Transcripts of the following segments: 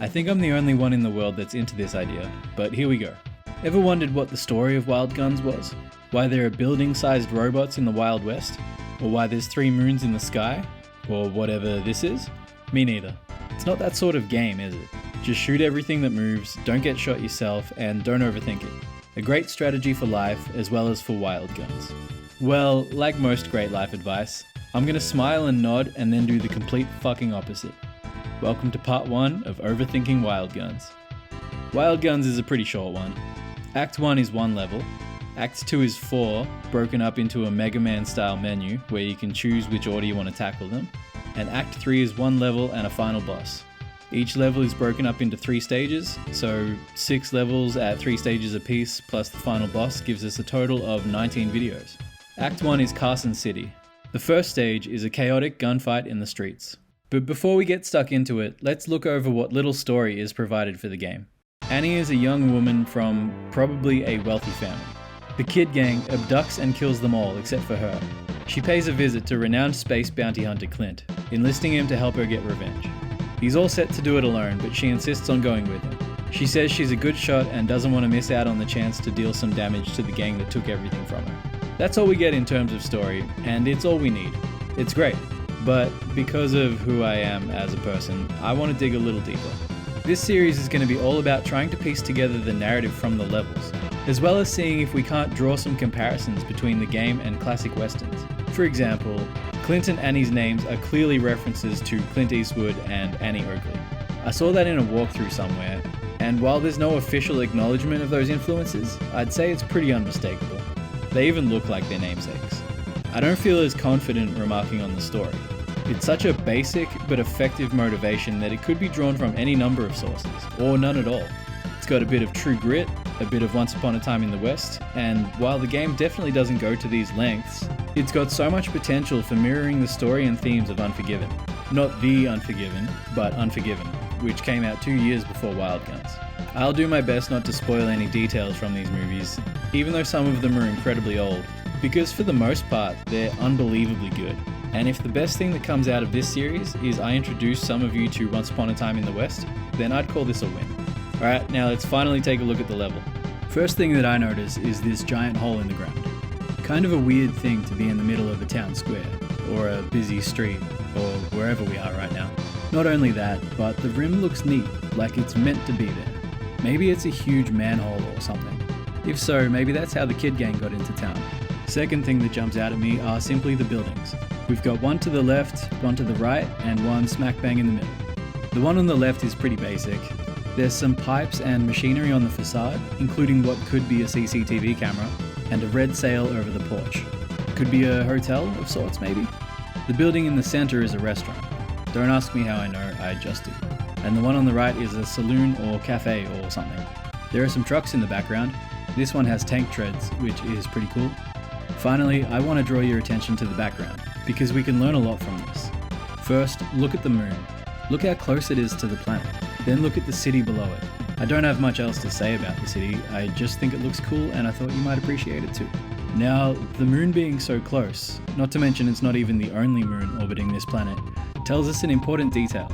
I think I'm the only one in the world that's into this idea, but here we go. Ever wondered what the story of Wild Guns was? Why there are building-sized robots in the Wild West? Or why there's 3 moons in the sky? Or whatever this is? Me neither. It's not that sort of game, is it? Just shoot everything that moves, don't get shot yourself, and don't overthink it. A great strategy for life, as well as for Wild Guns. Well, like most great life advice, I'm gonna smile and nod and then do the complete fucking opposite. Welcome to part 1 of Overthinking Wild Guns. Wild Guns is a pretty short one. Act 1 is 1 level, Act 2 is 4, broken up into a Mega Man style menu where you can choose which order you want to tackle them, and Act 3 is 1 level and a final boss. Each level is broken up into 3 stages, so 6 levels at 3 stages apiece plus the final boss gives us a total of 19 videos. Act 1 is Carson City. The first stage is a chaotic gunfight in the streets. But before we get stuck into it, let's look over what little story is provided for the game. Annie is a young woman from probably a wealthy family. The Kid Gang abducts and kills them all except for her. She pays a visit to renowned space bounty hunter Clint, enlisting him to help her get revenge. He's all set to do it alone, but she insists on going with him. She says she's a good shot and doesn't want to miss out on the chance to deal some damage to the gang that took everything from her. That's all we get in terms of story, and it's all we need. It's great. But because of who I am as a person, I want to dig a little deeper. This series is going to be all about trying to piece together the narrative from the levels, as well as seeing if we can't draw some comparisons between the game and classic westerns. For example, Clint and Annie's names are clearly references to Clint Eastwood and Annie Oakley. I saw that in a walkthrough somewhere, and while there's no official acknowledgement of those influences, I'd say it's pretty unmistakable. They even look like their namesakes. I don't feel as confident remarking on the story. It's such a basic but effective motivation that it could be drawn from any number of sources, or none at all. It's got a bit of True Grit, a bit of Once Upon a Time in the West, and while the game definitely doesn't go to these lengths, it's got so much potential for mirroring the story and themes of Unforgiven. Not The Unforgiven, but Unforgiven, which came out 2 years before Wild Guns. I'll do my best not to spoil any details from these movies, even though some of them are incredibly old, because for the most part, they're unbelievably good. And if the best thing that comes out of this series is I introduce some of you to Once Upon a Time in the West, then I'd call this a win. Alright, now let's finally take a look at the level. First thing that I notice is this giant hole in the ground. Kind of a weird thing to be in the middle of a town square, or a busy street, or wherever we are right now. Not only that, but the rim looks neat, like it's meant to be there. Maybe it's a huge manhole or something. If so, maybe that's how the Kid Gang got into town. Second thing that jumps out at me are simply the buildings. We've got one to the left, one to the right, and one smack bang in the middle. The one on the left is pretty basic. There's some pipes and machinery on the facade, including what could be a CCTV camera, and a red sail over the porch. Could be a hotel of sorts, maybe? The building in the center is a restaurant. Don't ask me how I know, I just did. And the one on the right is a saloon or cafe or something. There are some trucks in the background. This one has tank treads, which is pretty cool. Finally, I want to draw your attention to the background, because we can learn a lot from this. First, look at the moon. Look how close it is to the planet. Then look at the city below it. I don't have much else to say about the city, I just think it looks cool and I thought you might appreciate it too. Now, the moon being so close, not to mention it's not even the only moon orbiting this planet, tells us an important detail,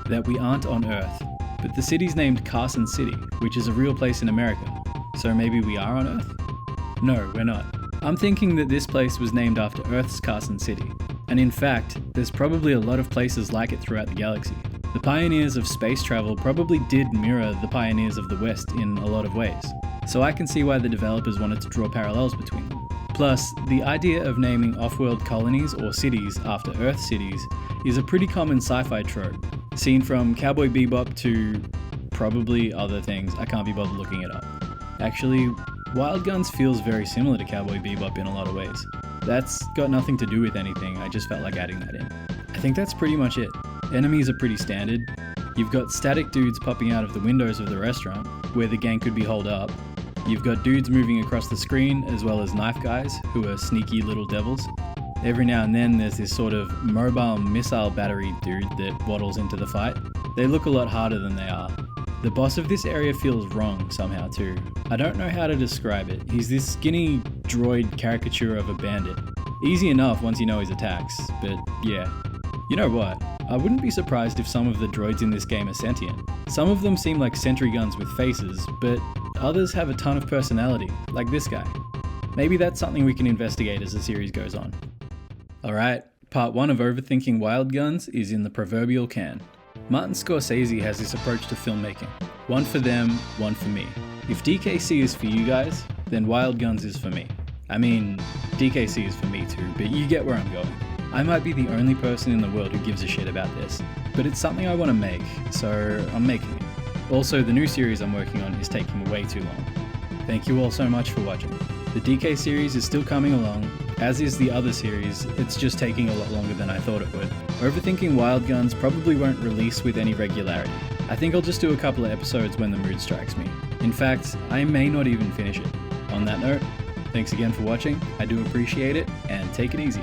that we aren't on Earth. But the city's named Carson City, which is a real place in America. So maybe we are on Earth? No, we're not. I'm thinking that this place was named after Earth's Carson City, and in fact, there's probably a lot of places like it throughout the galaxy. The pioneers of space travel probably did mirror the pioneers of the West in a lot of ways, so I can see why the developers wanted to draw parallels between them. Plus, the idea of naming off-world colonies or cities after Earth cities is a pretty common sci-fi trope, seen from Cowboy Bebop to probably other things, I can't be bothered looking it up. Actually, Wild Guns feels very similar to Cowboy Bebop in a lot of ways. That's got nothing to do with anything, I just felt like adding that in. I think that's pretty much it. Enemies are pretty standard. You've got static dudes popping out of the windows of the restaurant, where the gang could be holed up. You've got dudes moving across the screen, as well as knife guys, who are sneaky little devils. Every now and then there's this sort of mobile missile battery dude that waddles into the fight. They look a lot harder than they are. The boss of this area feels wrong somehow too. I don't know how to describe it. He's this skinny droid caricature of a bandit. Easy enough once you know his attacks, but yeah. You know what? I wouldn't be surprised if some of the droids in this game are sentient. Some of them seem like sentry guns with faces, but others have a ton of personality, like this guy. Maybe that's something we can investigate as the series goes on. Alright, part 1 of Overthinking Wild Guns is in the proverbial can. Martin Scorsese has this approach to filmmaking. One for them, one for me. If DKC is for you guys, then Wild Guns is for me. I mean, DKC is for me too, but you get where I'm going. I might be the only person in the world who gives a shit about this, but it's something I want to make, so I'm making it. Also, the new series I'm working on is taking way too long. Thank you all so much for watching. The DK series is still coming along, as is the other series, it's just taking a lot longer than I thought it would. Overthinking Wild Guns probably won't release with any regularity. I think I'll just do a couple of episodes when the mood strikes me. In fact, I may not even finish it. On that note, thanks again for watching, I do appreciate it, and take it easy.